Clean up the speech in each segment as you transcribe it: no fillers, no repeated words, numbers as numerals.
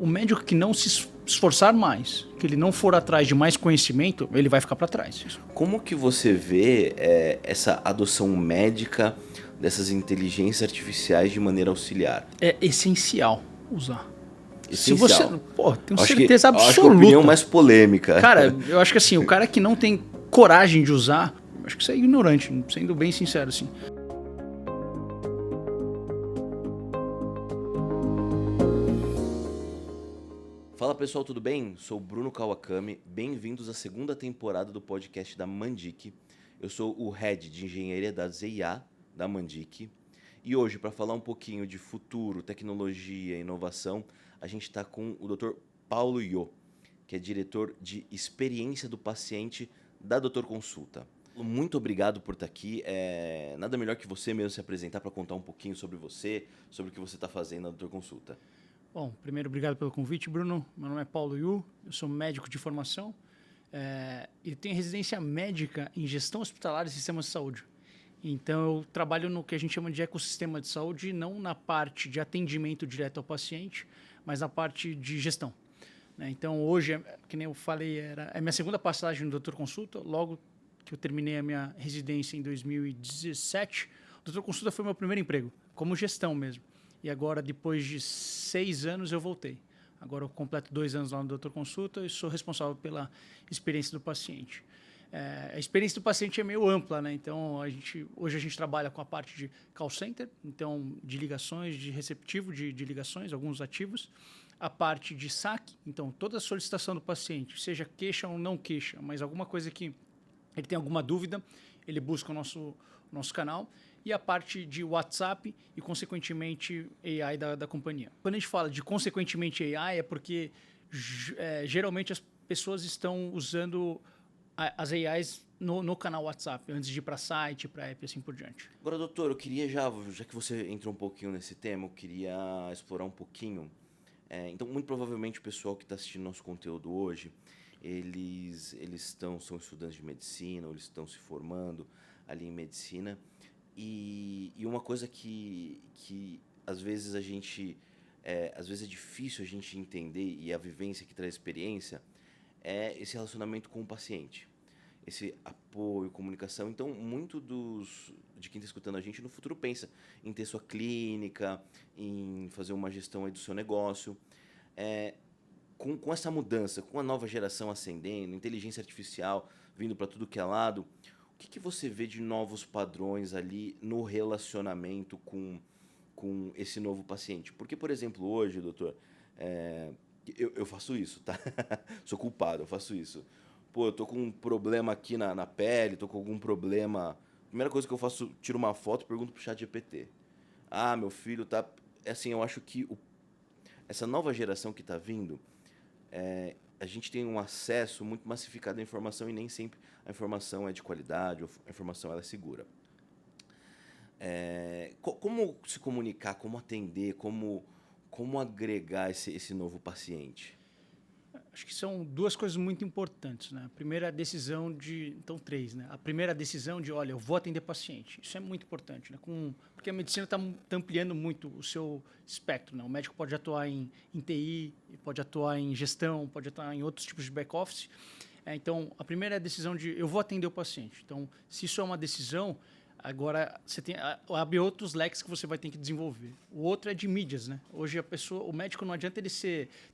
O médico que não se esforçar mais, que ele não for atrás de mais conhecimento, ele vai ficar para trás. Como que você vê essa adoção médica dessas inteligências artificiais de maneira auxiliar? É essencial usar. Essencial. Se você, tenho certeza absoluta. Acho que a opinião mais polêmica. Cara, eu acho que assim, o cara que não tem coragem de usar, acho que isso é ignorante, sendo bem sincero assim. Fala pessoal, tudo bem? Sou Bruno Kawakami, bem-vindos à segunda temporada do podcast da Mandic. Eu sou o Head de Engenharia da ZIA da Mandic. E hoje, para falar um pouquinho de futuro, tecnologia e inovação, a gente está com o Dr. Paulo Io, que é diretor de experiência do paciente da Dr. Consulta. Muito obrigado por estar aqui. Nada melhor que você mesmo se apresentar para contar um pouquinho sobre você, sobre o que você está fazendo na Dr. Consulta. Bom, primeiro, obrigado pelo convite, Bruno. Meu nome é Paulo Yu, eu sou médico de formação e tenho residência médica em gestão hospitalar e sistemas de saúde. Então, eu trabalho no que a gente chama de ecossistema de saúde, não na parte de atendimento direto ao paciente, mas na parte de gestão. Então, hoje, que nem eu falei, é minha segunda passagem no Doutor Consulta. Logo que eu terminei a minha residência em 2017, o Doutor Consulta foi meu primeiro emprego, como gestão mesmo. E agora, depois de 6 anos, eu voltei. Agora eu completo 2 anos lá no Doutor Consulta e sou responsável pela experiência do paciente. A experiência do paciente é meio ampla, né? Então, hoje a gente trabalha com a parte de call center, então de ligações, de receptivo de ligações, alguns ativos. A parte de saque, então toda a solicitação do paciente, seja queixa ou não queixa, mas alguma coisa que ele tem alguma dúvida, ele busca o nosso canal. E a parte de WhatsApp e, consequentemente, AI da companhia. Quando a gente fala de, consequentemente, AI, é porque geralmente as pessoas estão usando as AIs no canal WhatsApp, antes de ir para site, para app e assim por diante. Agora, doutor, eu queria já que você entrou um pouquinho nesse tema, eu queria explorar um pouquinho. Então, muito provavelmente, o pessoal que está assistindo nosso conteúdo hoje, eles são estudantes de medicina, ou eles estão se formando ali em medicina. E uma coisa que às vezes às vezes é difícil a gente entender, e a vivência que traz experiência, é esse relacionamento com o paciente, esse apoio, comunicação. Então, muito de quem está escutando a gente no futuro pensa em ter sua clínica, em fazer uma gestão aí do seu negócio. Com essa mudança, com a nova geração ascendendo, inteligência artificial vindo para tudo que é lado, o que você vê de novos padrões ali no relacionamento com esse novo paciente? Porque, por exemplo, hoje, doutor, eu faço isso, tá? Sou culpado, eu faço isso. Pô, eu tô com um problema aqui na pele, tô com algum problema. Primeira coisa que eu faço, tiro uma foto e pergunto pro ChatGPT. Ah, meu filho tá... Assim, eu acho que essa nova geração que tá vindo... a gente tem um acesso muito massificado à informação e nem sempre a informação é de qualidade, ou a informação ela é segura. Como se comunicar, como atender, como agregar esse novo paciente? Acho que são 2 coisas muito importantes, né? A primeira decisão então 3, né? A primeira decisão de, olha, eu vou atender paciente. Isso é muito importante, né? Porque a medicina está ampliando muito o seu espectro, né? O médico pode atuar em TI, pode atuar em gestão, pode atuar em outros tipos de back-office. Então, a primeira é a decisão de, eu vou atender o paciente. Então, se isso é uma decisão, agora você abre outros leques que você vai ter que desenvolver. O outro é de mídias, né? Hoje o médico não adianta ele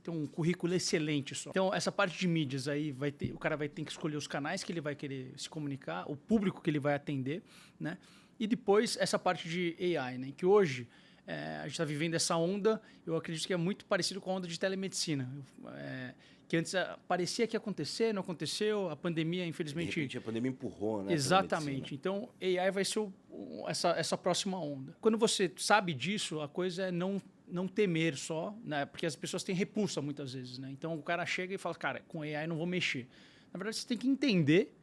ter um currículo excelente só. Então, essa parte de mídias aí o cara vai ter que escolher os canais que ele vai querer se comunicar, o público que ele vai atender, né? E depois essa parte de AI, né? Que hoje a gente está vivendo essa onda, eu acredito que é muito parecido com a onda de telemedicina. Que antes parecia que ia acontecer, não aconteceu, a pandemia, infelizmente... De repente, a pandemia empurrou, né? Exatamente. Então, AI vai ser essa próxima onda. Quando você sabe disso, a coisa é não temer só, né? Porque as pessoas têm repulsa muitas vezes, né? Então, o cara chega e fala, cara, com AI não vou mexer. Na verdade, você tem que entender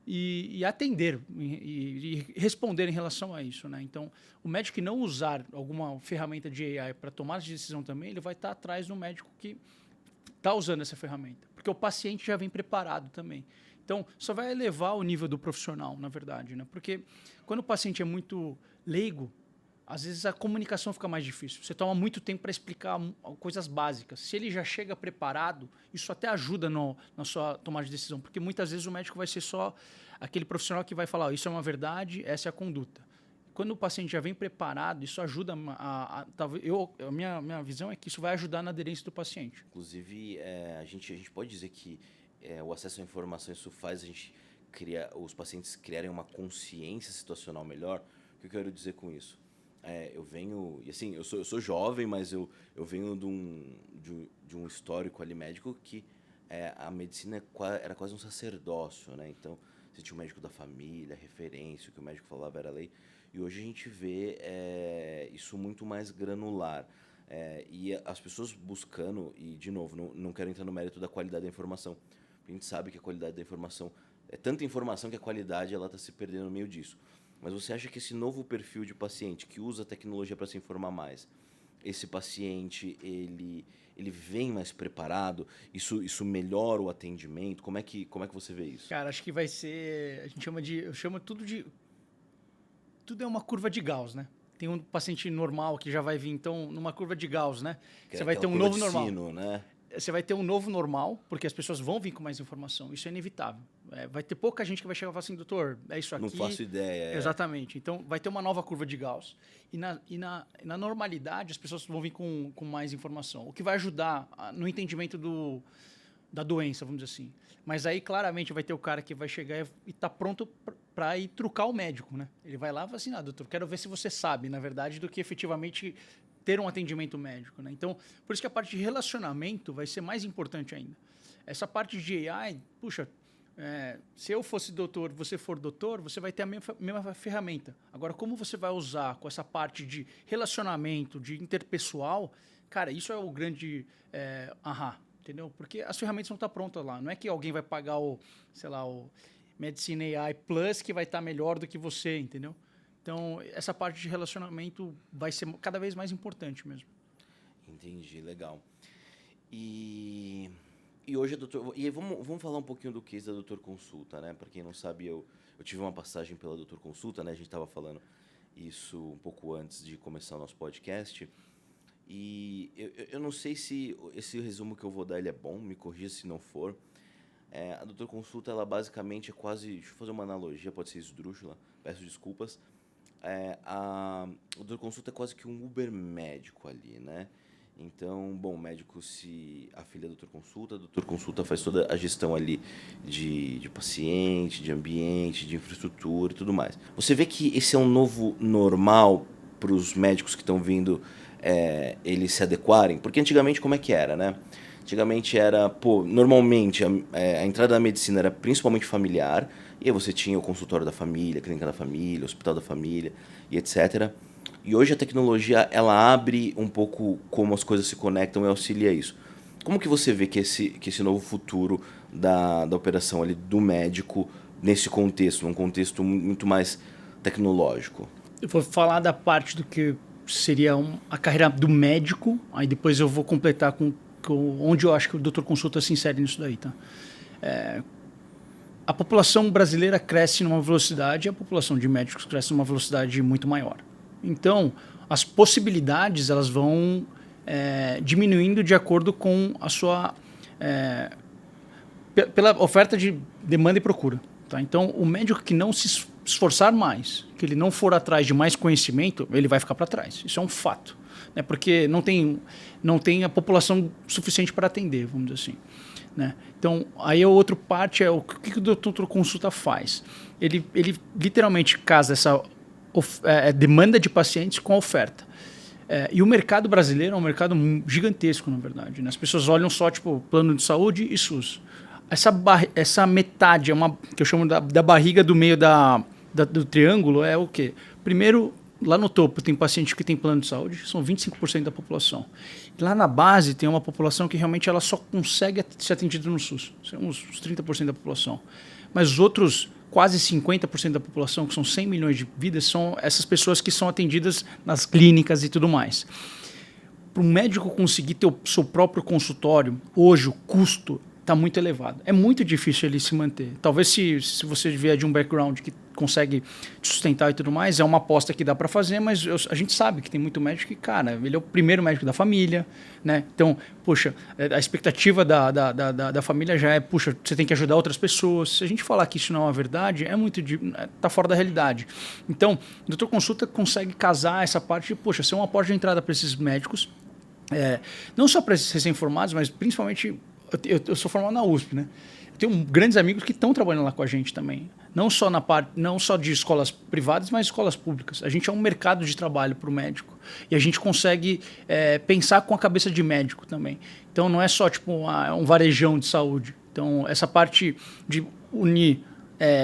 e atender e responder em relação a isso, né? Então, o médico que não usar alguma ferramenta de AI para tomar de decisão também, ele vai estar atrás do médico que está usando essa ferramenta, porque o paciente já vem preparado também. Então, só vai elevar o nível do profissional, na verdade, né? Porque quando o paciente é muito leigo, às vezes a comunicação fica mais difícil. Você toma muito tempo para explicar coisas básicas. Se ele já chega preparado, isso até ajuda na sua tomada de decisão, porque muitas vezes o médico vai ser só aquele profissional que vai falar, isso é uma verdade, essa é a conduta. Quando o paciente já vem preparado, isso ajuda a minha visão é que isso vai ajudar na aderência do paciente. Inclusive, a gente pode dizer que o acesso à informação, isso faz a gente os pacientes criarem uma consciência situacional melhor. O que eu quero dizer com isso? Eu venho, e assim, eu sou jovem, mas eu venho de um histórico ali médico que a medicina era quase um sacerdócio, né? Então, você tinha o médico da família, referência, o que o médico falava era lei. E hoje a gente vê isso muito mais granular. E as pessoas buscando, e de novo, não quero entrar no mérito da qualidade da informação, porque a gente sabe que a qualidade da informação, é tanta informação que a qualidade está se perdendo no meio disso. Mas você acha que esse novo perfil de paciente que usa a tecnologia para se informar mais, esse paciente, ele vem mais preparado? Isso melhora o atendimento? Como é que você vê isso? Cara, acho que vai ser... Eu chamo tudo de... Tudo é uma curva de Gauss, né? Tem um paciente normal que já vai vir, então, numa curva de Gauss, né? Você vai ter um novo normal. Sino, né? Você vai ter um novo normal, porque as pessoas vão vir com mais informação. Isso é inevitável. Vai ter pouca gente que vai chegar e falar assim, doutor, é isso aqui. Não faço ideia. Exatamente. Então, vai ter uma nova curva de Gauss. E na normalidade, as pessoas vão vir com mais informação. O que vai ajudar no entendimento da doença, vamos dizer assim. Mas aí, claramente, vai ter o cara que vai chegar e está pronto para ir trucar o médico, né? Ele vai lá e fala assim, doutor, quero ver se você sabe, na verdade, do que efetivamente ter um atendimento médico, né? Então, por isso que a parte de relacionamento vai ser mais importante ainda. Essa parte de AI, puxa, se eu fosse doutor, você for doutor, você vai ter a mesma ferramenta. Agora, como você vai usar com essa parte de relacionamento, de interpessoal, cara, isso é o grande entendeu? Porque as ferramentas não estão prontas lá. Não é que alguém vai pagar o Medicine AI Plus que vai estar melhor do que você, entendeu? Então, essa parte de relacionamento vai ser cada vez mais importante mesmo. Entendi, legal. E hoje, doutor... E aí, vamos falar um pouquinho do case da Doutor Consulta, né? Para quem não sabe, eu tive uma passagem pela Doutor Consulta, né? A gente estava falando isso um pouco antes de começar o nosso podcast. E eu não sei se esse resumo que eu vou dar ele é bom, me corrija se não for. A Doutor Consulta, ela basicamente é quase... Deixa eu fazer uma analogia, pode ser esdrúxula, peço desculpas. A Doutor Consulta é quase que um Uber médico ali, né? Então, bom, o médico se afilia a Doutor Consulta, a Doutor Consulta faz toda a gestão ali de paciente, de ambiente, de infraestrutura e tudo mais. Você vê que esse é um novo normal para os médicos que estão vindo eles se adequarem? Porque antigamente como é que era, né? Antigamente era, normalmente a entrada da medicina era principalmente familiar, e aí você tinha o consultório da família, a clínica da família, o hospital da família e etc. E hoje a tecnologia, ela abre um pouco como as coisas se conectam e auxilia isso. Como que você vê que esse novo futuro da operação ali do médico nesse contexto, num contexto muito mais tecnológico? Eu vou falar da parte do que seria a carreira do médico, aí depois eu vou completar com onde eu acho que o Doutor Consulta se insere nisso daí, tá? A população brasileira cresce numa velocidade e a população de médicos cresce numa velocidade muito maior. Então, as possibilidades elas vão diminuindo de acordo com a sua... pela oferta de demanda e procura. Tá? Então, o médico que não se esforçar mais, que ele não for atrás de mais conhecimento, ele vai ficar para trás. Isso é um fato. Né? Porque não tem a população suficiente para atender, vamos dizer assim. Né? Então, aí a outra parte é o que o Doutor Consulta faz. Ele literalmente casa essa demanda de pacientes com a oferta. E o mercado brasileiro é um mercado gigantesco, na verdade. Né? As pessoas olham só tipo plano de saúde e SUS. Essa metade, que eu chamo da barriga do meio do triângulo, é o quê? Primeiro, lá no topo tem paciente que tem plano de saúde, são 25% da população. Lá na base tem uma população que realmente ela só consegue ser atendida no SUS, são uns 30% da população. Mas os outros quase 50% da população, que são 100 milhões de vidas, são essas pessoas que são atendidas nas clínicas e tudo mais. Para um médico conseguir ter o seu próprio consultório, hoje o custo está muito elevado. É muito difícil ele se manter. Talvez se você vier de um background que consegue te sustentar e tudo mais, é uma aposta que dá para fazer, mas a gente sabe que tem muito médico que, cara, ele é o primeiro médico da família, né? Então, poxa, a expectativa da família já é, puxa, você tem que ajudar outras pessoas. Se a gente falar que isso não é uma verdade, tá fora da realidade. Então, o Doutor Consulta consegue casar essa parte de, poxa, ser uma porta de entrada para esses médicos, não só para esses recém-formados, mas principalmente, eu sou formado na USP, né? Eu tenho grandes amigos que estão trabalhando lá com a gente também. Não só de escolas privadas, mas escolas públicas. A gente é um mercado de trabalho para o médico. E a gente consegue pensar com a cabeça de médico também. Então, não é só tipo um varejão de saúde. Então, essa parte de unir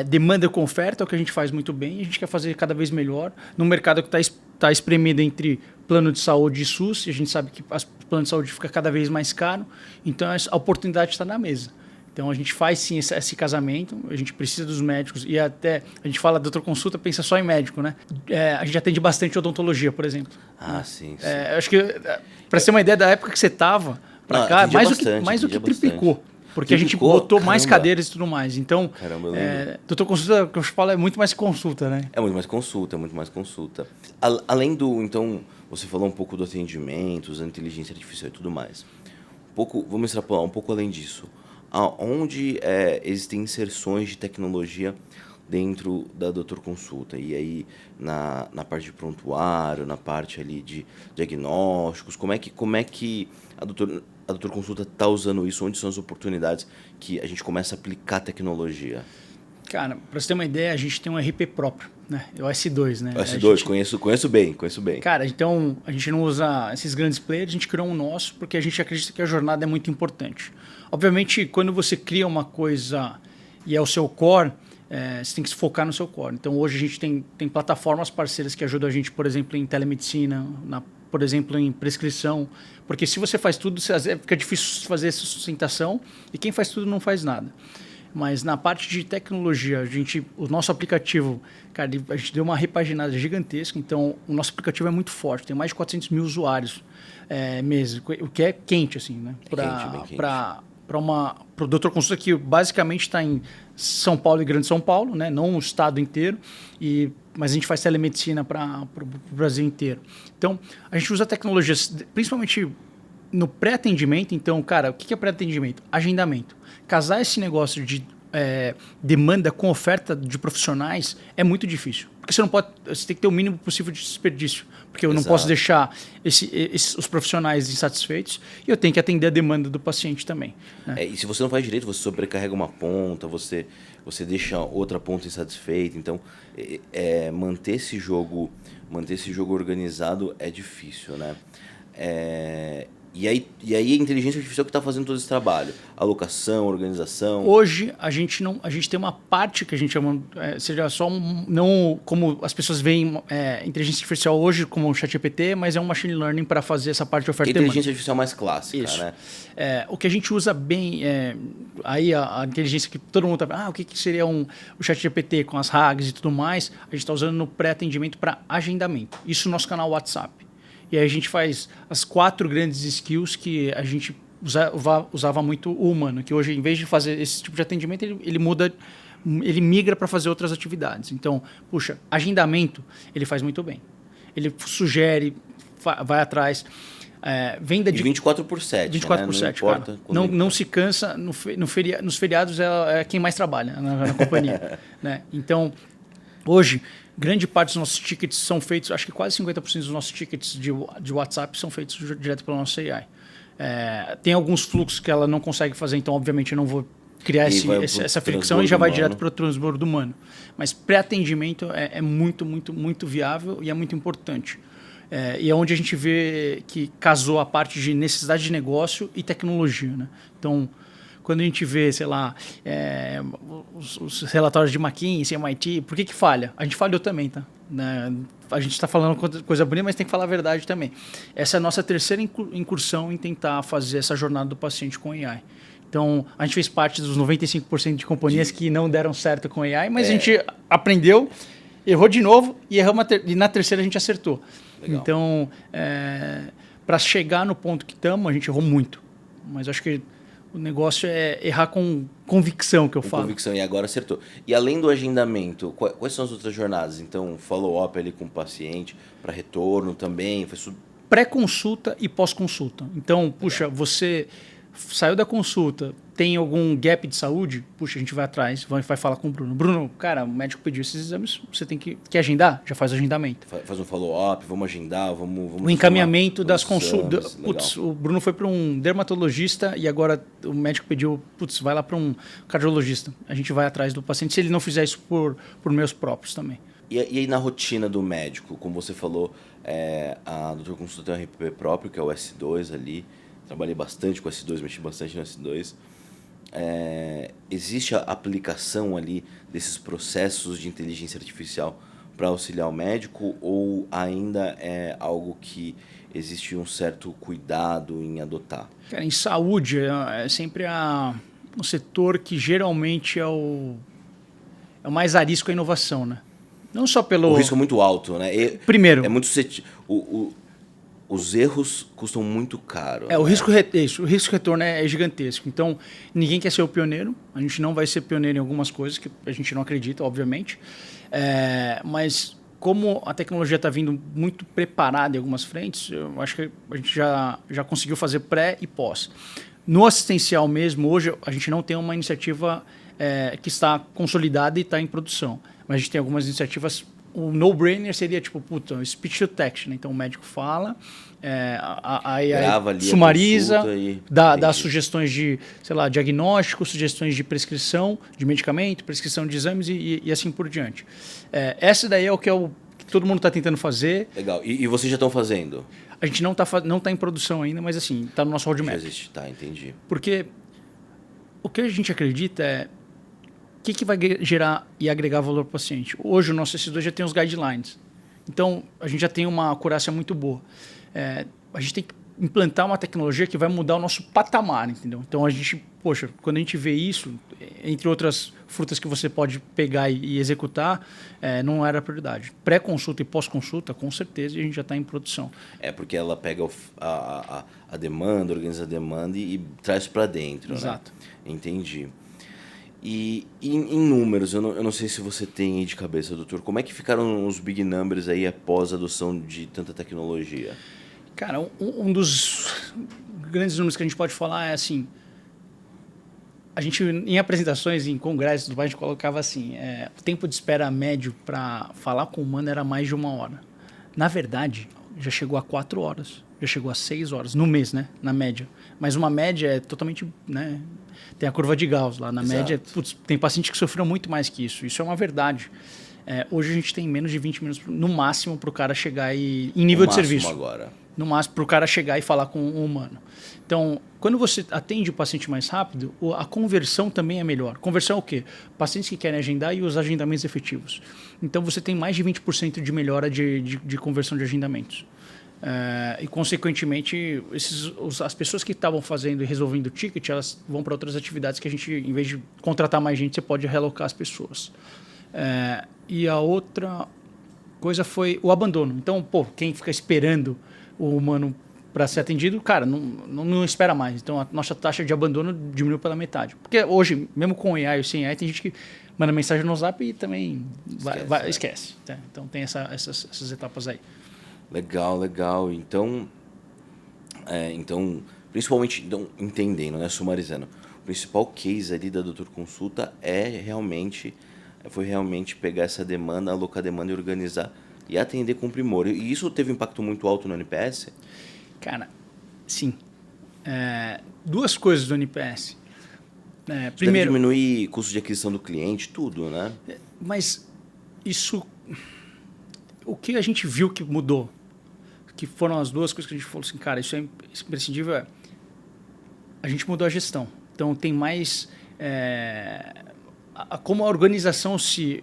demanda com oferta é o que a gente faz muito bem. E a gente quer fazer cada vez melhor. Num mercado que está espremido entre plano de saúde e SUS. E a gente sabe que o plano de saúde fica cada vez mais caro. Então, a oportunidade está na mesa. Então, a gente faz sim esse casamento, a gente precisa dos médicos e até a gente fala doutor consulta, pensa só em médico, né? A gente atende bastante odontologia, por exemplo. Ah, sim. Acho que, para ter uma ideia da época que você estava, para cá, mais do que triplicou. Porque a gente botou mais cadeiras e tudo mais. Então, doutor consulta, que eu falo, é muito mais consulta, né? É muito mais consulta, é muito mais consulta. Além do, então, você falou um pouco do atendimento, da inteligência artificial e tudo mais. Vamos extrapolar um pouco além disso. Onde existem inserções de tecnologia dentro da Doutor Consulta? E aí, na parte de prontuário, na parte ali de diagnósticos, como é que a Doutor Consulta está usando isso? Onde são as oportunidades que a gente começa a aplicar tecnologia? Cara, para você ter uma ideia, a gente tem um RP próprio, né? É o S2, né? O S2, conheço bem. Cara, então a gente não usa esses grandes players, a gente criou um nosso porque a gente acredita que a jornada é muito importante. Obviamente, quando você cria uma coisa e é o seu core, você tem que se focar no seu core. Então, hoje a gente tem plataformas parceiras que ajudam a gente, por exemplo, em telemedicina, por exemplo, em prescrição. Porque se você faz tudo, fica difícil fazer essa sustentação e quem faz tudo não faz nada. Mas na parte de tecnologia, o nosso aplicativo, cara, a gente deu uma repaginada gigantesca. Então, o nosso aplicativo é muito forte. Tem mais de 400 mil usuários mês, o que é quente, assim, né? Para o Doutor Consulta, que basicamente está em São Paulo e Grande São Paulo, né? Não o estado inteiro, mas a gente faz telemedicina para o Brasil inteiro. Então, a gente usa tecnologias, principalmente no pré-atendimento. Então, cara, o que é pré-atendimento? Agendamento. Casar esse negócio de demanda com oferta de profissionais é muito difícil. Porque você tem que ter o mínimo possível de desperdício. Porque eu não posso deixar os profissionais insatisfeitos e eu tenho que atender a demanda do paciente também. Né? E se você não faz direito, você sobrecarrega uma ponta, você deixa outra ponta insatisfeita. Então, manter esse jogo organizado é difícil, né? E aí a inteligência artificial que está fazendo todo esse trabalho. Alocação, organização. Hoje, a gente tem uma parte que a gente chama, seja só não como as pessoas veem inteligência artificial hoje como o ChatGPT, mas é um machine learning para fazer essa parte de oferta e demanda. Inteligência artificial mais clássica, isso, né? O que a gente usa bem, aí a inteligência que todo mundo está o que seria o ChatGPT com as RAGs e tudo mais, a gente está usando no pré-atendimento para agendamento. Isso no nosso canal WhatsApp. E aí a gente faz as 4 grandes skills que a gente usava muito o humano, que hoje, em vez de fazer esse tipo de atendimento, ele migra para fazer outras atividades. Então, puxa, agendamento, ele faz muito bem. Ele sugere, vai atrás. Venda de 24/7. 24/7, né? cara. Não se cansa. Nos feriados é quem mais trabalha na companhia. Né? Então, hoje, grande parte dos nossos tickets são feitos, acho que quase 50% dos nossos tickets de WhatsApp são feitos direto pela nossa AI. Tem alguns fluxos que ela não consegue fazer, então, obviamente, eu não vou criar essa fricção e já vai direto para o transbordo humano. Mas pré-atendimento é muito, muito, muito viável e é muito importante. E é onde a gente vê que casou a parte de necessidade de negócio e tecnologia. Né? Então, quando a gente vê, sei lá, os relatórios de McKinsey, MIT, por que falha? A gente falhou também, tá? A gente está falando coisa bonita, mas tem que falar a verdade também. Essa é a nossa terceira incursão em tentar fazer essa jornada do paciente com AI. Então, a gente fez parte dos 95% de companhias que não deram certo com AI, mas a gente aprendeu, errou de novo e na terceira a gente acertou. Legal. Então, para chegar no ponto que estamos, a gente errou muito. Mas acho que O negócio é errar com convicção, que eu falo. Convicção, e agora acertou. E além do agendamento, quais são as outras jornadas? Então, follow-up ali com o paciente, para retorno também, faz tudo. Pré-consulta e pós-consulta. Então, puxa, você saiu da consulta, tem algum gap de saúde? Puxa, a gente vai atrás, vai falar com o Bruno. Bruno, cara, o médico pediu esses exames, você tem que agendar? Já faz o agendamento. Faz um follow-up, vamos agendar, vamos o encaminhamento das consultas. consultas. Putz, o Bruno foi para um dermatologista e agora o médico pediu, putz, vai lá para um cardiologista. A gente vai atrás do paciente, se ele não fizer isso por meios próprios também. E aí na rotina do médico, como você falou, a Doutor Consulta tem um RP próprio, que é o S2 ali. Trabalhei bastante com o S2, mexi bastante no S2. Existe a aplicação ali desses processos de inteligência artificial para auxiliar o médico ou ainda é algo que existe um certo cuidado em adotar? Cara, em saúde é sempre um setor que geralmente é o mais arisco à inovação, né? Não só pelo... O risco é muito alto, né? Primeiro... É muito os erros custam muito caro. O risco-retorno é gigantesco. Então, ninguém quer ser o pioneiro. A gente não vai ser pioneiro em algumas coisas que a gente não acredita, obviamente. Mas como a tecnologia está vindo muito preparada em algumas frentes, eu acho que a gente já conseguiu fazer pré e pós. No assistencial mesmo, hoje, a gente não tem uma iniciativa que está consolidada e está em produção. Mas a gente tem algumas iniciativas. O no-brainer seria tipo, speech to text, né? Então o médico fala, grava ali, sumariza, dá sugestões de, sei lá, diagnóstico, sugestões de prescrição de medicamento, prescrição de exames e assim por diante. Essa daí é o que todo mundo está tentando fazer. Legal. E vocês já estão fazendo? A gente não tá em produção ainda, mas assim, está no nosso roadmap. Já existe, tá, entendi. Porque o que a gente acredita é o que vai gerar e agregar valor para o paciente. Hoje o nosso S2 já tem os guidelines. Então, a gente já tem uma acurácia muito boa. A gente tem que implantar uma tecnologia que vai mudar o nosso patamar, entendeu? Então, a gente, quando a gente vê isso, entre outras frutas que você pode pegar e executar, não era a prioridade. Pré-consulta e pós-consulta, com certeza, a gente já está em produção. Porque ela pega a demanda, organiza a demanda e traz para dentro, Exato. Né? Entendi. E em números, eu não sei se você tem aí de cabeça, doutor, como é que ficaram os big numbers aí após a adoção de tanta tecnologia? Cara, um dos grandes números que a gente pode falar é assim, a gente em apresentações, em congressos, a gente colocava assim, o tempo de espera médio para falar com o humano era mais de 1 hora. Na verdade, já chegou a 4 horas, já chegou a 6 horas, no mês, né? Na média. Mas uma média é totalmente, né? Tem a curva de Gauss lá. Na média, tem paciente que sofreu muito mais que isso. Isso é uma verdade. Hoje a gente tem menos de 20 minutos, no máximo, para o cara chegar em nível de serviço. Agora. No máximo, para o cara chegar e falar com um humano. Então, quando você atende o paciente mais rápido, a conversão também é melhor. Conversão é o quê? Pacientes que querem agendar e os agendamentos efetivos. Então, você tem mais de 20% de melhora de conversão de agendamentos. E, consequentemente, as pessoas que estavam fazendo e resolvendo o ticket, elas vão para outras atividades que a gente, em vez de contratar mais gente, você pode realocar as pessoas. E a outra coisa foi o abandono. Então, quem fica esperando o humano para ser atendido, cara, não espera mais. Então, a nossa taxa de abandono diminuiu pela metade. Porque hoje, mesmo com AI ou sem AI, tem gente que manda mensagem no WhatsApp e também esquece. Tá? Então, tem essas etapas aí. Legal. Então, principalmente, entendendo, né, sumarizando, o principal case ali da Doutor Consulta foi realmente pegar essa demanda, alocar a demanda e organizar e atender com primor. E isso teve um impacto muito alto no NPS? Cara, sim. 2 coisas do NPS. Primeiro, deve diminuir custo de aquisição do cliente, tudo, né? Mas isso... O que a gente viu que mudou, que foram as 2 coisas que a gente falou assim, cara, isso é imprescindível, a gente mudou a gestão. Então, tem mais... como a organização se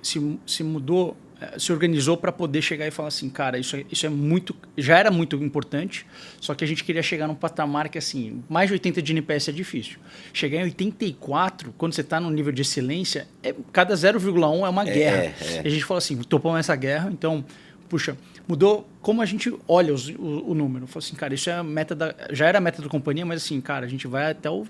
mudou, se organizou para poder chegar e falar assim, cara, isso é muito... Já era muito importante, só que a gente queria chegar num patamar que, assim, mais de 80 de NPS é difícil. Chegar em 84, quando você está num nível de excelência, cada 0,1 é uma guerra. E a gente falou assim, topamos essa guerra, então... Puxa, mudou como a gente olha o número. Fala assim, cara, isso é a meta já era a meta da companhia, mas assim, cara, a gente vai até onde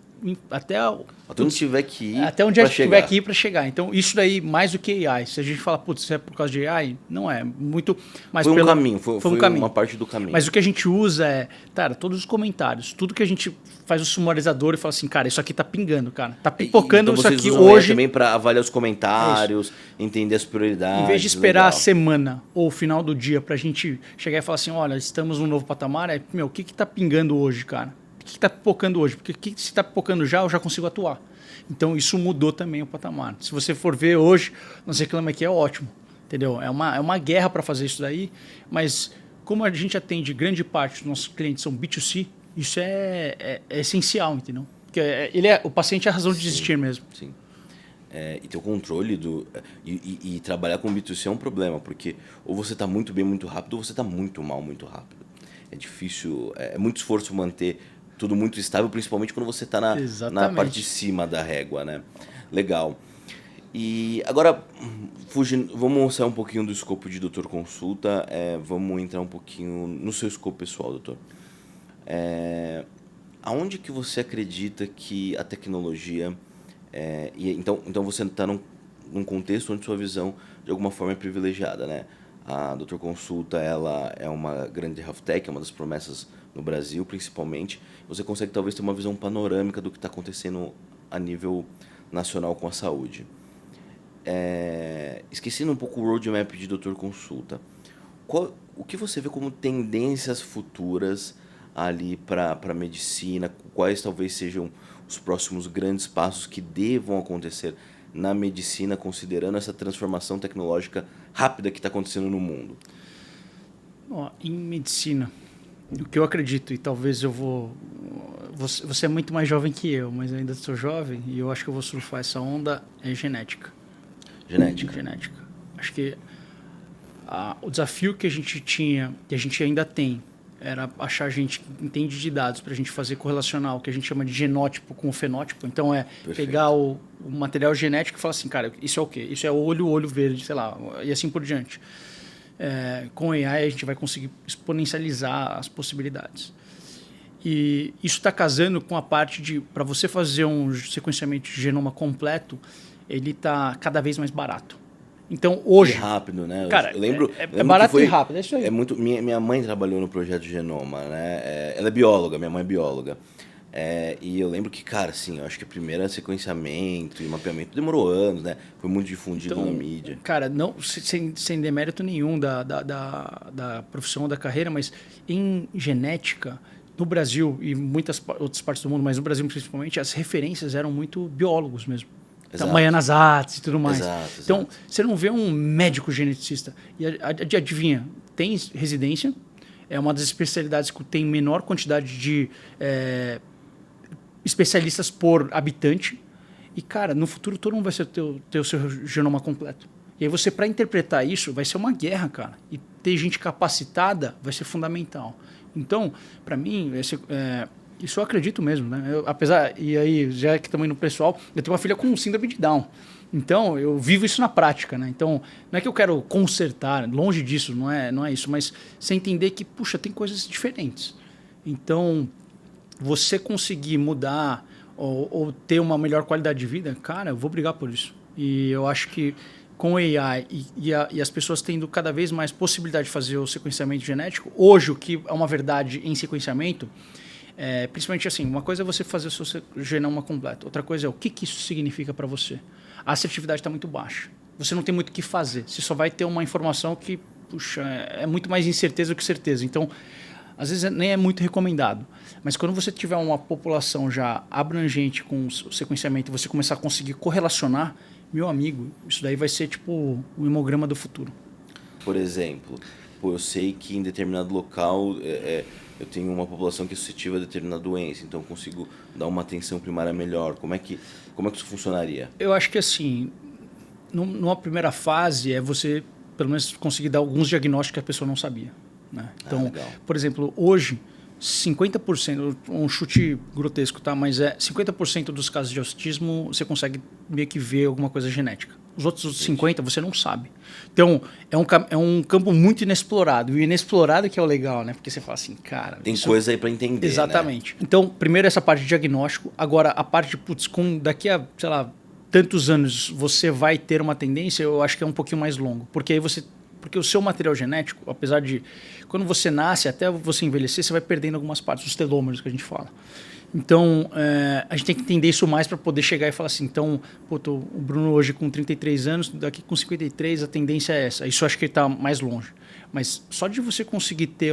tiver que ir. Até onde a gente tiver que ir para chegar. Então, isso daí, mais do que AI. Se a gente fala, putz, isso é por causa de AI, não é. Muito. Mas foi um caminho, foi um caminho. Uma parte do caminho. Mas o que a gente usa é, cara, todos os comentários, tudo que a gente faz o sumarizador e fala assim, cara, isso aqui tá pingando, cara. Tá pipocando então, isso aqui usam hoje. também para avaliar os comentários, entender as prioridades. Em vez de esperar a semana ou o final do dia pra gente chegar e falar assim, olha, estamos num novo patamar, o que tá pingando hoje, cara? O que tá pipocando hoje? Porque se tá pipocando já, eu já consigo atuar. Então, isso mudou também o patamar. Se você for ver hoje, nós reclamamos aqui, é ótimo, entendeu? É uma guerra para fazer isso daí, mas como a gente atende grande parte dos nossos clientes são B2C, isso é essencial, entendeu? Porque o paciente é a razão de existir mesmo. Sim. E ter o controle e trabalhar com B2C é um problema, porque ou você está muito bem, muito rápido, ou você está muito mal, muito rápido. É difícil, é muito esforço manter tudo muito estável, principalmente quando você está na parte de cima da régua, né? Legal. E agora, vamos sair um pouquinho do escopo de doutor consulta, vamos entrar um pouquinho no seu escopo pessoal, doutor. Aonde que você acredita que a tecnologia... então você está num contexto onde sua visão, de alguma forma, é privilegiada, né? A doutor consulta, ela é uma grande health tech, é uma das promessas no Brasil, principalmente. Você consegue, talvez, ter uma visão panorâmica do que está acontecendo a nível nacional com a saúde. Esquecendo um pouco o roadmap de doutor consulta, o que você vê como tendências futuras ali para a medicina? Quais talvez sejam os próximos grandes passos que devam acontecer na medicina, considerando essa transformação tecnológica rápida que está acontecendo no mundo? Em medicina, o que eu acredito, e talvez você é muito mais jovem que eu, mas eu ainda sou jovem, e eu acho que eu vou surfar essa onda, é genética. Genética. Acho que o desafio que a gente tinha, que a gente ainda tem, era achar gente que entende de dados para a gente fazer correlacional, que a gente chama de genótipo com o fenótipo. Então, Perfeito. Pegar o material genético e falar assim, cara, isso é o quê? Isso é olho verde, sei lá, e assim por diante. Com AI, a gente vai conseguir exponencializar as possibilidades. E isso está casando com a parte de, para você fazer um sequenciamento de genoma completo, ele está cada vez mais barato. Então, hoje... E rápido, né? Cara, eu lembro barato e rápido, é isso aí. Minha mãe trabalhou no projeto Genoma, né? Ela é bióloga, minha mãe é bióloga. E eu lembro que, cara, assim, eu acho que o primeiro sequenciamento e mapeamento demorou anos, né? Foi muito difundido na mídia. Cara, não, sem demérito nenhum da profissão, da carreira, mas em genética, no Brasil e muitas outras partes do mundo, mas no Brasil principalmente, as referências eram muito biólogos mesmo. Então, Mayanazatz e tudo mais. Então, você não vê um médico geneticista. E adivinha, tem residência, é uma das especialidades que tem menor quantidade de especialistas por habitante. E, cara, no futuro todo mundo vai ter o seu genoma completo. E aí você, para interpretar isso, vai ser uma guerra, cara. E ter gente capacitada vai ser fundamental. Então, para mim, isso eu acredito mesmo, né? E aí, já que estamos indo no pessoal, eu tenho uma filha com síndrome de Down. Então, eu vivo isso na prática, né? Então, não é que eu quero consertar, longe disso, não é isso, mas você entender que, puxa, tem coisas diferentes. Então, você conseguir mudar ou ter uma melhor qualidade de vida, cara, eu vou brigar por isso. E eu acho que com o AI e as pessoas tendo cada vez mais possibilidade de fazer o sequenciamento genético, hoje, o que é uma verdade em sequenciamento, principalmente assim, uma coisa é você fazer o seu genoma completo, outra coisa é o que isso significa para você. A assertividade está muito baixa. Você não tem muito o que fazer. Você só vai ter uma informação que, puxa, é muito mais incerteza do que certeza. Então, às vezes nem é muito recomendado. Mas quando você tiver uma população já abrangente com o sequenciamento e você começar a conseguir correlacionar, meu amigo, isso daí vai ser tipo o hemograma do futuro. Por exemplo, eu sei que em determinado local eu tenho uma população que é suscetível a determinada doença, então eu consigo dar uma atenção primária melhor. Como é que isso funcionaria? Eu acho que assim, numa primeira fase é você pelo menos conseguir dar alguns diagnósticos que a pessoa não sabia, né? Então, por exemplo, hoje 50%, um chute grotesco, tá? Mas 50% dos casos de autismo você consegue meio que ver alguma coisa genética. Os outros 50 você não sabe. Então, é um campo muito inexplorado. E o inexplorado que é o legal, né? Porque você fala assim, cara... Tem coisa aí para entender, exatamente. Né? Então, primeiro essa parte de diagnóstico. Agora, a parte de, putz, daqui a, sei lá, tantos anos você vai ter uma tendência, eu acho que é um pouquinho mais longo. Porque aí porque o seu material genético, apesar de... Quando você nasce, até você envelhecer, você vai perdendo algumas partes, os telômeros que a gente fala. Então, a gente tem que entender isso mais para poder chegar e falar assim, então, o Bruno hoje com 33 anos, daqui com 53 a tendência é essa. Isso eu acho que ele está mais longe. Mas só de você conseguir ter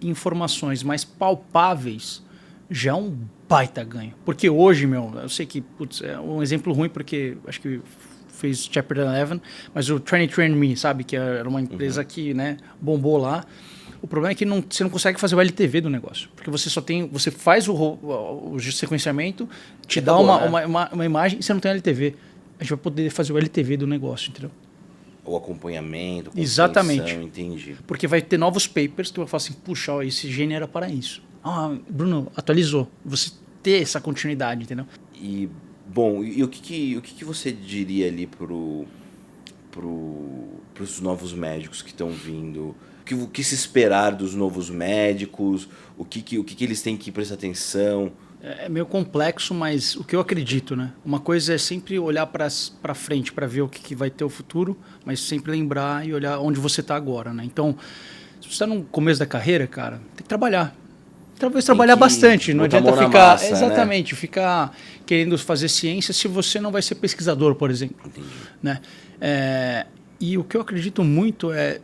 informações mais palpáveis já é um baita ganho. Porque hoje, eu sei que é um exemplo ruim porque acho que fez Chapter 11, mas o 23andMe, sabe, que era uma empresa que, né, bombou lá. O problema é que você não consegue fazer o LTV do negócio. Porque você faz o sequenciamento, te dá uma imagem e você não tem LTV. A gente vai poder fazer o LTV do negócio, entendeu? O acompanhamento, exatamente. Entendi. Porque vai ter novos papers que vai falar assim, puxa, ó, esse gene era para isso. Bruno, atualizou. Você ter essa continuidade, entendeu? E, bom, e o que você diria ali pros novos médicos que estão vindo? O que se esperar dos novos médicos? O que eles têm que prestar atenção? É meio complexo, mas o que eu acredito, né? Uma coisa é sempre olhar para frente para ver o que vai ter o futuro, mas sempre lembrar e olhar onde você está agora, né? Então, se você está no começo da carreira, cara, tem que trabalhar. Talvez trabalhar bastante, não adianta ficar... massa, exatamente, né? Ficar querendo fazer ciência se você não vai ser pesquisador, por exemplo. Entendi. Né? E o que eu acredito muito é...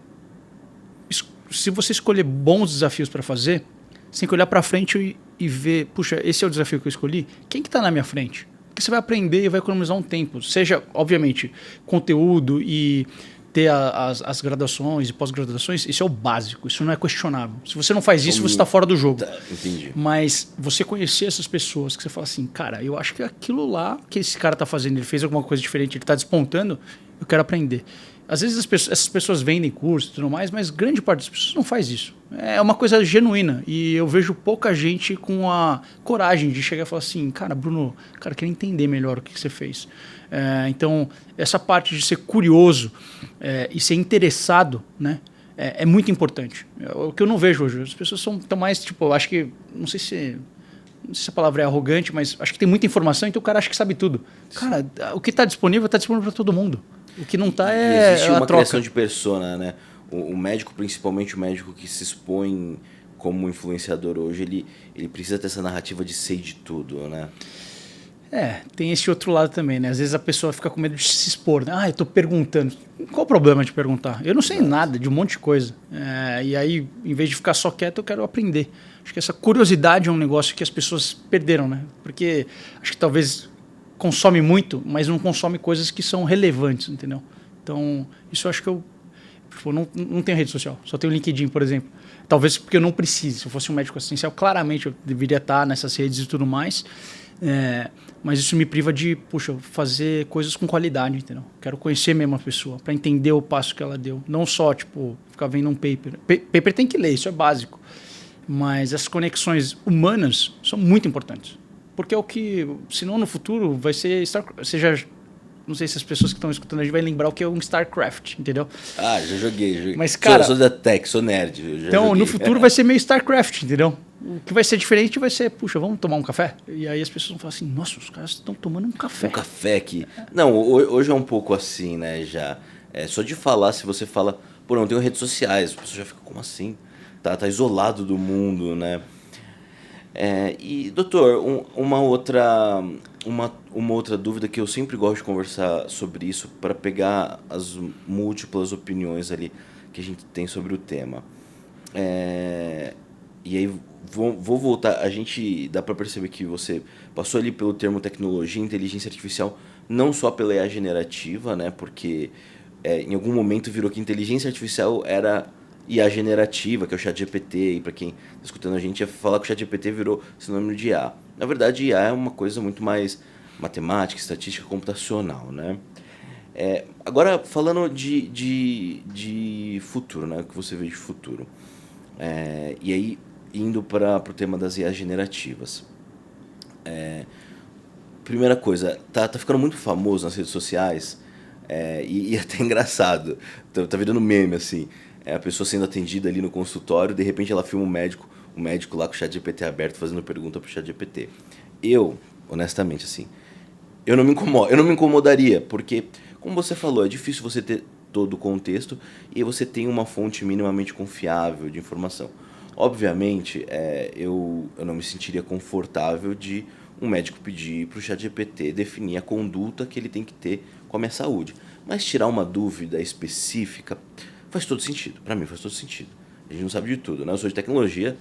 Se você escolher bons desafios para fazer, você tem que olhar para frente e ver, puxa, esse é o desafio que eu escolhi, quem que está na minha frente? Porque você vai aprender e vai economizar um tempo. Seja, obviamente, conteúdo e ter as graduações e pós-graduações, isso é o básico, isso não é questionável. Se você não faz isso, você está fora do jogo. Tá, entendi. Mas você conhecer essas pessoas, que você fala assim, cara, eu acho que aquilo lá que esse cara está fazendo, ele fez alguma coisa diferente, ele está despontando, eu quero aprender. Às vezes essas pessoas vendem curso e tudo mais, mas grande parte das pessoas não faz isso. É uma coisa genuína. E eu vejo pouca gente com a coragem de chegar e falar assim, cara, Bruno, cara, eu quero entender melhor o que você fez. Então, essa parte de ser curioso e ser interessado, né, é muito importante. O que eu não vejo hoje. As pessoas estão mais, tipo, eu acho que, não sei se a palavra é arrogante, mas acho que tem muita informação, então o cara acha que sabe tudo. Cara, o que está disponível para todo mundo. O que não está existe uma troca. criação de persona, né? O médico, principalmente o médico que se expõe como influenciador hoje, ele precisa ter essa narrativa de sei de tudo, né? Tem esse outro lado também, né? Às vezes a pessoa fica com medo de se expor, né? Eu tô perguntando. Qual o problema de perguntar? Eu não sei nada de um monte de coisa. E aí, em vez de ficar só quieto, eu quero aprender. Acho que essa curiosidade é um negócio que as pessoas perderam, né? Porque acho que talvez consome muito, mas não consome coisas que são relevantes, entendeu? Então, isso eu acho que eu não tenho rede social, só tenho LinkedIn, por exemplo. Talvez porque eu não precise. Se eu fosse um médico assistencial, claramente eu deveria estar nessas redes e tudo mais. Mas isso me priva de, fazer coisas com qualidade, entendeu? Quero conhecer mesmo a pessoa, para entender o passo que ela deu. Não só, ficar vendo um paper. Paper tem que ler, isso é básico. Mas essas conexões humanas são muito importantes. Porque é o que, senão no futuro, vai ser... Não sei se as pessoas que estão escutando a gente vai lembrar o que é um StarCraft, entendeu? Já joguei. Mas, cara... Sou da tech, sou nerd. Então, joguei. No futuro vai ser meio StarCraft, entendeu? O que vai ser diferente vai ser, vamos tomar um café? E aí as pessoas vão falar assim, nossa, os caras estão tomando um café. Um café aqui. Não, hoje é um pouco assim, né, já. Só de falar, se você fala, não tenho redes sociais, a pessoa já fica, como assim? Tá isolado do mundo, né? E, doutor, uma outra dúvida que eu sempre gosto de conversar sobre isso para pegar as múltiplas opiniões ali que a gente tem sobre o tema. E aí vou voltar, dá para perceber que você passou ali pelo termo tecnologia, inteligência artificial, não só pela IA generativa, né? Porque em algum momento virou que inteligência artificial era IA generativa, que é o ChatGPT, e para quem está escutando a gente, ia falar que o ChatGPT virou sinônimo de IA. Na verdade, IA é uma coisa muito mais matemática, estatística, computacional, né? Agora, falando de futuro, né? O que você vê de futuro. E aí, indo para o tema das IAs generativas. Primeira coisa, tá ficando muito famoso nas redes sociais E é até engraçado, tá virando meme, assim. A pessoa sendo atendida ali no consultório, de repente ela filma o médico lá com o ChatGPT aberto fazendo pergunta pro ChatGPT. Eu, honestamente, assim, eu não me incomodaria, porque, como você falou, é difícil você ter todo o contexto e você tem uma fonte minimamente confiável de informação. Obviamente, eu não me sentiria confortável de um médico pedir para o ChatGPT definir a conduta que ele tem que ter com a minha saúde. Mas tirar uma dúvida específica faz todo sentido. Para mim faz todo sentido. A gente não sabe de tudo, né? Eu sou de tecnologia.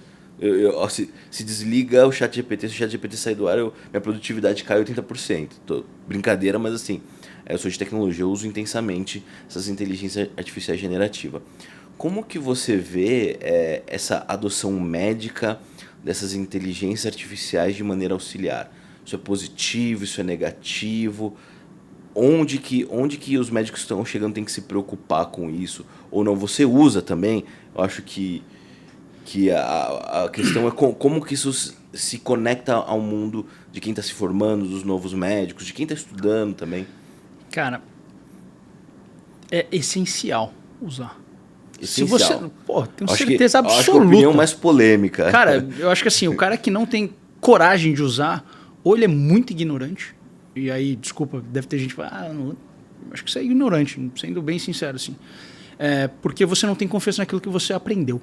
Se desliga o ChatGPT, se o ChatGPT sair do ar, minha produtividade cai 80%. Brincadeira, mas assim, eu sou de tecnologia, eu uso intensamente essas inteligências artificiais generativas. Como que você vê essa adoção médica dessas inteligências artificiais de maneira auxiliar? Isso é positivo, isso é negativo? Onde que os médicos estão chegando tem que se preocupar com isso? Ou não? Você usa também? Eu acho que a questão é como que isso se conecta ao mundo de quem está se formando, dos novos médicos, de quem está estudando também. Cara, é essencial usar. Essencial. Se você, tenho certeza absoluta. Acho que a opinião mais polêmica. Cara, eu acho que assim, o cara que não tem coragem de usar, ou ele é muito ignorante, e aí, desculpa, deve ter gente que fala, acho que você é ignorante, sendo bem sincero, assim. Porque você não tem confiança naquilo que você aprendeu.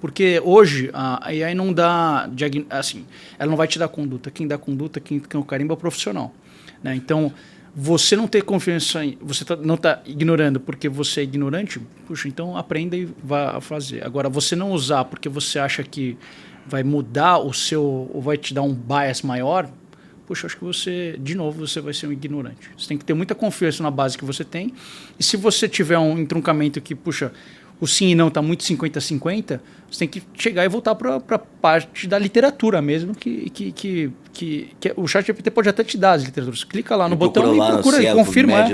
Porque hoje a AI não dá, assim, ela não vai te dar conduta. Quem dá conduta, quem o carimbo é o profissional. Né? Então, você não ter confiança, você não está ignorando porque você é ignorante, puxa, então aprenda e vá fazer. Agora, você não usar porque você acha que vai mudar o seu, ou vai te dar um bias maior, puxa, acho que você, de novo, você vai ser um ignorante. Você tem que ter muita confiança na base que você tem. E se você tiver um entroncamento que, puxa, o sim e não está muito 50-50, você tem que chegar e voltar para a parte da literatura mesmo, que o ChatGPT pode até te dar as literaturas. Clica lá no botão e procura e confirma.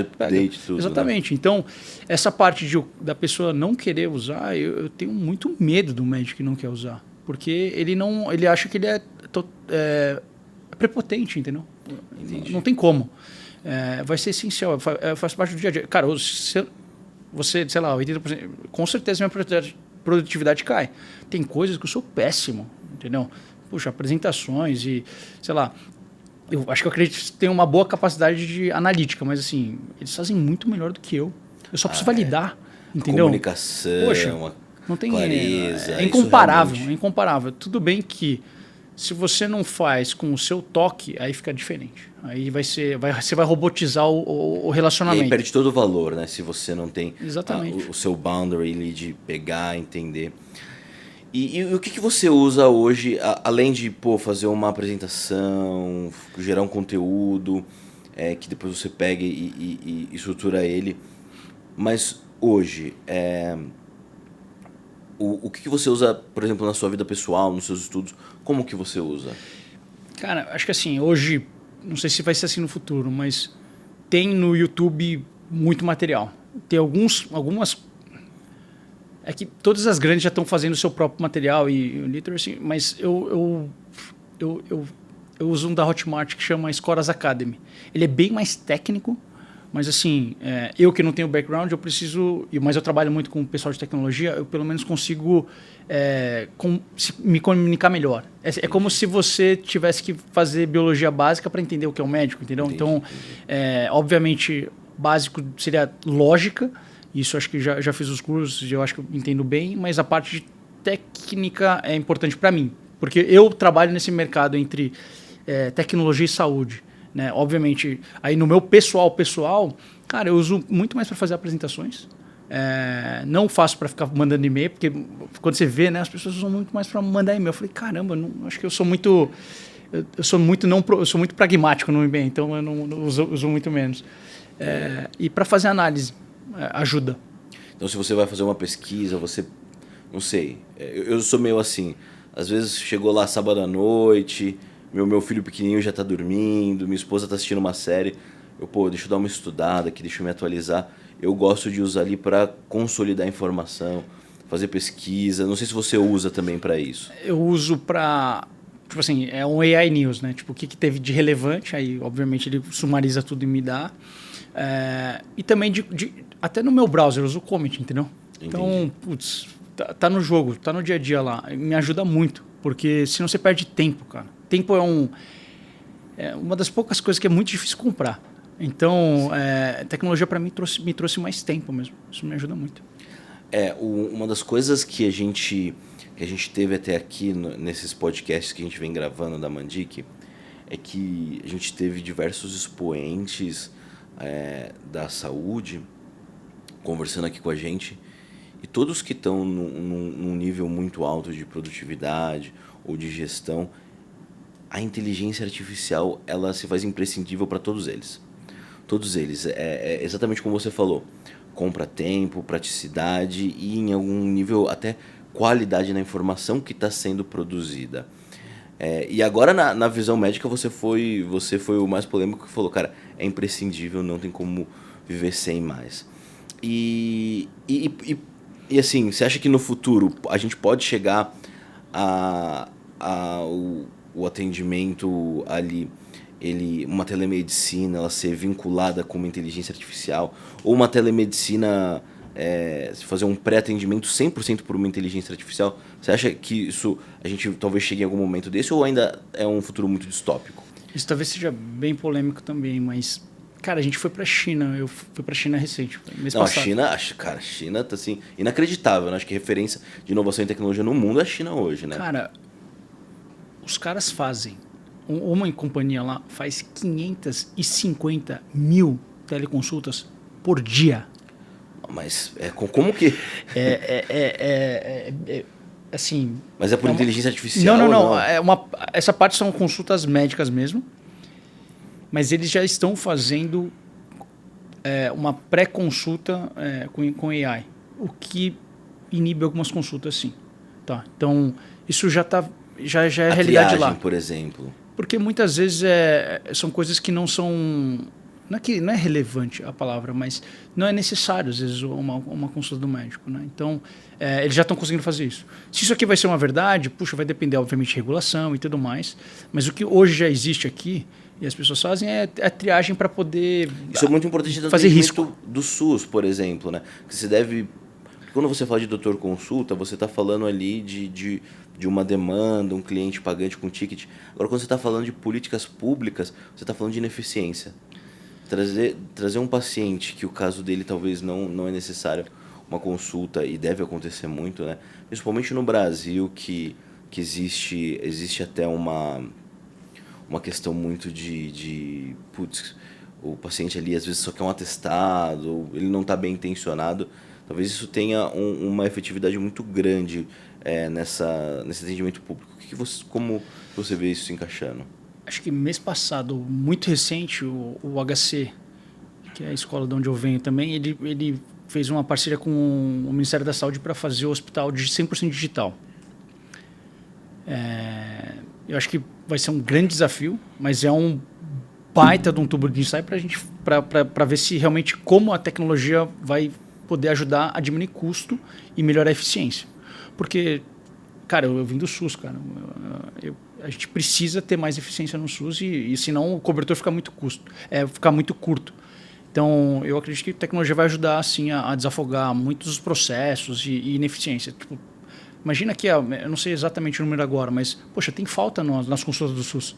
Exatamente. Né? Então, essa parte da pessoa não querer usar, eu tenho muito medo do médico que não quer usar. Porque ele acha que ele é prepotente, entendeu? Não tem como. Vai ser essencial, faz parte do dia a dia. Cara, você, sei lá, 80%, com certeza minha produtividade cai. Tem coisas que eu sou péssimo, entendeu? Puxa, apresentações e, sei lá, eu acho que eu acredito que tem uma boa capacidade de analítica, mas assim, eles fazem muito melhor do que eu. Eu só preciso validar, entendeu? Comunicação, poxa, não tem clareza. É incomparável, é incomparável. Tudo bem que se você não faz com o seu toque, aí fica diferente. Aí você vai robotizar o relacionamento. E aí perde todo o valor, né? Se você não tem exatamente o seu boundary ali de pegar, entender. E o que você usa hoje, além de fazer uma apresentação, gerar um conteúdo, que depois você pega e estrutura ele. Mas hoje, o que você usa, por exemplo, na sua vida pessoal, nos seus estudos? Como que você usa? Cara, acho que assim, hoje, não sei se vai ser assim no futuro, mas tem no YouTube muito material. Tem algumas... É que todas as grandes já estão fazendo o seu próprio material e literacy, mas eu uso um da Hotmart que chama Escoras Academy. Ele é bem mais técnico, mas assim, eu que não tenho background, eu preciso... Mas eu trabalho muito com o pessoal de tecnologia, eu pelo menos consigo me comunicar melhor. É como se você tivesse que fazer biologia básica para entender o que é um médico, entendeu? Entendi, então, obviamente, básico seria lógica. Isso acho que já fiz os cursos, eu acho que eu entendo bem, mas a parte de técnica é importante para mim. Porque eu trabalho nesse mercado entre tecnologia e saúde. Né? Obviamente, aí no meu pessoal, cara, eu uso muito mais para fazer apresentações. Não faço para ficar mandando e-mail, porque quando você vê, né, as pessoas usam muito mais para mandar e-mail. Eu falei, caramba, acho que eu sou muito pragmático no e-mail, então eu não uso muito menos. E para fazer análise, ajuda. Então, se você vai fazer uma pesquisa, você... Não sei, eu sou meio assim. Às vezes chegou lá sábado à noite, meu filho pequenininho já está dormindo, minha esposa está assistindo uma série. Deixa eu dar uma estudada aqui, deixa eu me atualizar. Eu gosto de usar ali para consolidar a informação, fazer pesquisa. Não sei se você usa também para isso. Eu uso para... Tipo assim, é um AI News, né? Tipo, o que teve de relevante, aí obviamente ele sumariza tudo e me dá. E também até no meu browser eu uso o Comet, entendeu? Entendi. Então, putz, tá no jogo, tá no dia a dia lá. Me ajuda muito, porque senão você perde tempo, cara. Tempo é uma das poucas coisas que é muito difícil comprar. Então, tecnologia para mim me trouxe mais tempo mesmo. Isso me ajuda muito. Uma das coisas que a gente teve até aqui nesses podcasts que a gente vem gravando da Mandic é que a gente teve diversos expoentes da saúde conversando aqui com a gente, e todos que estão num nível muito alto de produtividade ou de gestão, a inteligência artificial ela se faz imprescindível para todos eles. Todos eles. É exatamente como você falou. Compra tempo, praticidade e, em algum nível, até qualidade na informação que está sendo produzida. E agora, na visão médica, você foi o mais polêmico que falou, cara, é imprescindível, não tem como viver sem mais. E assim, você acha que no futuro a gente pode chegar o atendimento ali, uma telemedicina, ela ser vinculada com uma inteligência artificial, ou uma telemedicina fazer um pré-atendimento 100% por uma inteligência artificial? Você acha que a gente talvez chegue em algum momento desse, ou ainda é um futuro muito distópico? Isso talvez seja bem polêmico também, mas, cara, a gente foi pra China. Eu fui pra China recente, mês passado. A China tá assim, inacreditável, né? Acho que referência de inovação e tecnologia no mundo é a China hoje, né? Cara, os caras fazem, uma companhia lá faz 550 mil teleconsultas por dia. Mas como que... assim... Mas é por inteligência artificial? Não. Essa parte são consultas médicas mesmo. Mas eles já estão fazendo uma pré-consulta com AI. O que inibe algumas consultas, sim. Tá? Então, isso já é a realidade triagem, lá. Por exemplo. Porque muitas vezes são coisas que não são... Não é relevante a palavra, mas não é necessário, às vezes, uma consulta do médico. Né? Então, eles já estão conseguindo fazer isso. Se isso aqui vai ser uma verdade, vai depender, obviamente, de regulação e tudo mais. Mas o que hoje já existe aqui, e as pessoas fazem, é triagem para poder isso é muito importante fazer risco do SUS, por exemplo. Né? Que você deve... Quando você fala de doutor consulta, você está falando ali de uma demanda, um cliente pagante com ticket. Agora, quando você está falando de políticas públicas, você está falando de ineficiência. Trazer um paciente que o caso dele talvez não é necessário uma consulta, e deve acontecer muito, né? Principalmente no Brasil, que existe até uma questão muito de putz, o paciente ali às vezes só quer um atestado, ele não está bem intencionado. Talvez isso tenha uma efetividade muito grande nesse atendimento público. Como você vê isso se encaixando? Acho que mês passado, muito recente, o HC, que é a escola de onde eu venho também, ele fez uma parceria com o Ministério da Saúde para fazer o hospital de 100% digital. Eu acho que vai ser um grande desafio, mas é um baita de um tubo de ensaio para ver se realmente como a tecnologia vai poder ajudar a diminuir custo e melhorar a eficiência. Porque, cara, eu vim do SUS, cara. A gente precisa ter mais eficiência no SUS e senão o cobertor fica muito curto. Então, eu acredito que a tecnologia vai ajudar assim, a desafogar muitos dos processos e ineficiência. Tipo, imagina que, eu não sei exatamente o número agora, mas, poxa, tem falta nas consultas do SUS.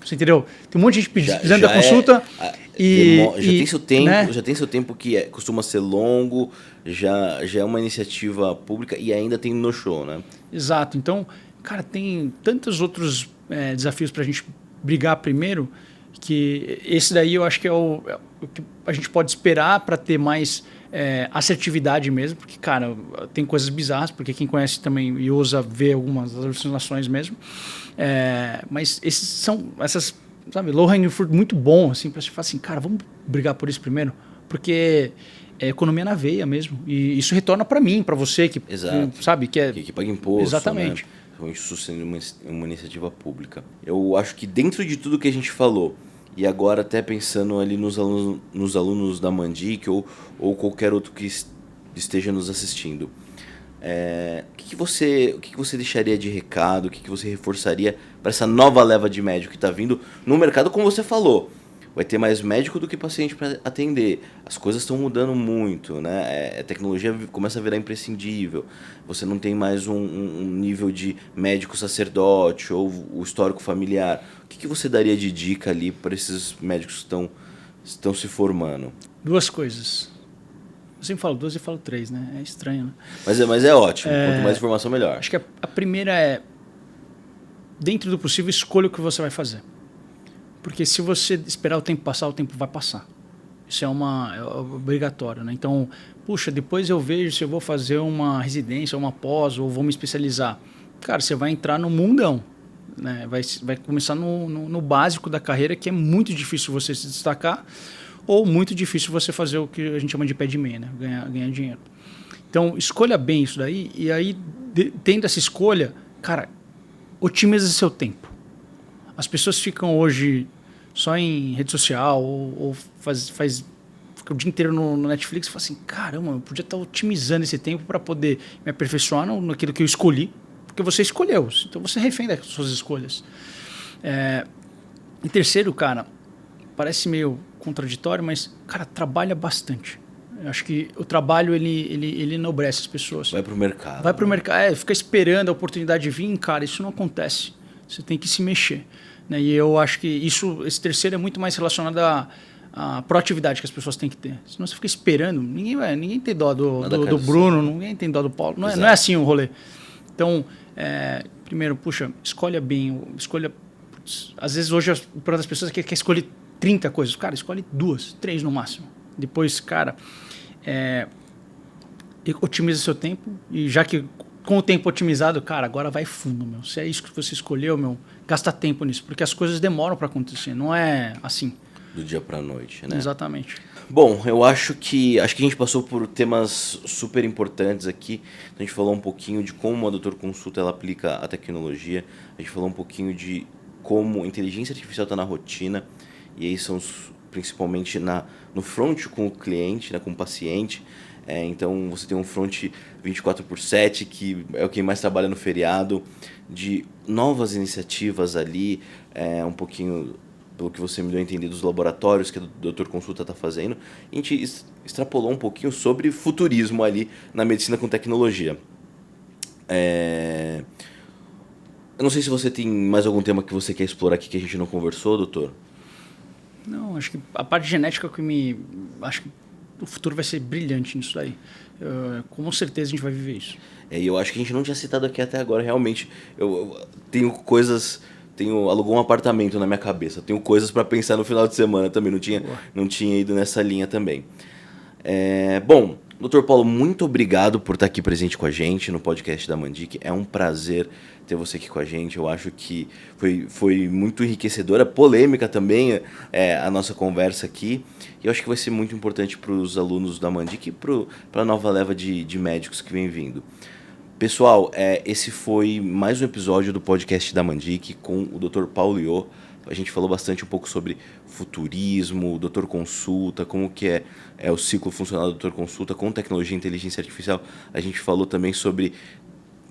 Você entendeu? Tem um monte de gente precisando da consulta tem seu tempo, né? Já tem seu tempo que costuma ser longo, já é uma iniciativa pública e ainda tem no-show, né? Exato. Então, cara, tem tantos outros desafios para a gente brigar primeiro, que esse daí eu acho que é o que a gente pode esperar para ter mais assertividade mesmo, porque, cara, tem coisas bizarras, porque quem conhece também e usa vê algumas alucinações mesmo. Mas essas, sabe, low hanging fruit muito bom, assim, para você falar assim, cara, vamos brigar por isso primeiro, porque é economia na veia mesmo, e isso retorna para mim, para você que sabe que paga imposto, exatamente. Né? Então, isso sendo uma iniciativa pública. Eu acho que dentro de tudo que a gente falou, e agora até pensando ali nos alunos da Mandic ou qualquer outro que esteja nos assistindo, o que você deixaria de recado, o que você reforçaria para essa nova leva de médico que está vindo no mercado, como você falou? vai ter mais médico do que paciente para atender. As coisas estão mudando muito, né? A tecnologia começa a virar imprescindível. Você não tem mais um nível de médico sacerdote ou o histórico familiar. O que você daria de dica ali para esses médicos que estão se formando? 2 coisas. Eu sempre falo 2 e falo 3, né? É estranho, né? Mas é ótimo. Quanto mais informação, melhor. Acho que a primeira é, dentro do possível, escolha o que você vai fazer. Porque se você esperar o tempo passar, o tempo vai passar. Isso é obrigatório, né? Então, puxa, depois eu vejo se eu vou fazer uma residência, uma pós, ou vou me especializar. Cara, você vai entrar no mundão, né? Vai começar no básico da carreira, que é muito difícil você se destacar, ou muito difícil você fazer o que a gente chama de pé de meia, né? Ganhar dinheiro. Então, escolha bem isso daí, e aí, tendo essa escolha, cara, otimiza seu tempo. As pessoas ficam hoje só em rede social ou fica o dia inteiro no Netflix e fala assim, caramba, eu podia estar otimizando esse tempo para poder me aperfeiçoar naquilo que eu escolhi, porque você escolheu, então você é refém das suas escolhas. E terceiro, cara, parece meio contraditório, mas, cara, trabalha bastante. Eu acho que o trabalho, ele enobrece as pessoas. Vai pro mercado. Vai pro mercado, fica esperando a oportunidade vir, cara, isso não acontece. Você tem que se mexer. Né? E eu acho que esse terceiro é muito mais relacionado à proatividade que as pessoas têm que ter. Senão você fica esperando, ninguém tem dó do Bruno, ninguém tem dó do Paulo. Não é assim o rolê. Então, primeiro, puxa, escolha bem. Às vezes hoje o problema das pessoas é que quer escolher 30 coisas. Cara, escolhe 2, 3 no máximo. Depois, cara, otimiza seu tempo. E já que com o tempo otimizado, cara, agora vai fundo, meu. Se é isso que você escolheu, meu, gasta tempo nisso. Porque as coisas demoram para acontecer, não é assim. Do dia para noite, né? Exatamente. Bom, eu acho que a gente passou por temas super importantes aqui. A gente falou um pouquinho de como a Doutor Consulta ela aplica a tecnologia. A gente falou um pouquinho de como a inteligência artificial está na rotina. E aí são principalmente no front com o cliente, né, com o paciente. Então você tem um front 24/7, que é o quem mais trabalha no feriado, de novas iniciativas ali, um pouquinho pelo que você me deu a entender dos laboratórios que a Doutor Consulta está fazendo. A gente extrapolou um pouquinho sobre futurismo ali na medicina com tecnologia. Eu não sei se você tem mais algum tema que você quer explorar aqui que a gente não conversou, doutor? Não, acho que a parte genética acho que o futuro vai ser brilhante nisso daí. Com certeza a gente vai viver isso. E eu acho que a gente não tinha citado aqui até agora, realmente. Eu tenho alugou um apartamento na minha cabeça. Tenho coisas para pensar no final de semana também. Não tinha ido nessa linha também. Bom, Dr. Paulo, muito obrigado por estar aqui presente com a gente no podcast da Mandic. É um prazer ter você aqui com a gente. Eu acho que foi muito enriquecedora, polêmica também a nossa conversa aqui. E eu acho que vai ser muito importante para os alunos da Mandic e para a nova leva de médicos que vem vindo. Pessoal, esse foi mais um episódio do podcast da Mandic com o Dr. Paulo Iô. A gente falou bastante um pouco sobre futurismo, Doutor Consulta, como que é o ciclo funcional do Doutor Consulta com tecnologia e inteligência artificial. A gente falou também sobre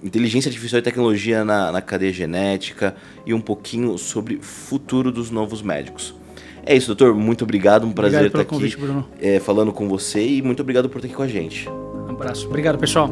inteligência artificial e tecnologia na cadeia genética e um pouquinho sobre futuro dos novos médicos. É isso, doutor. Muito obrigado. Um prazer estar aqui convite, Bruno. Falando com você e muito obrigado por estar aqui com a gente. Um abraço. Obrigado, pessoal.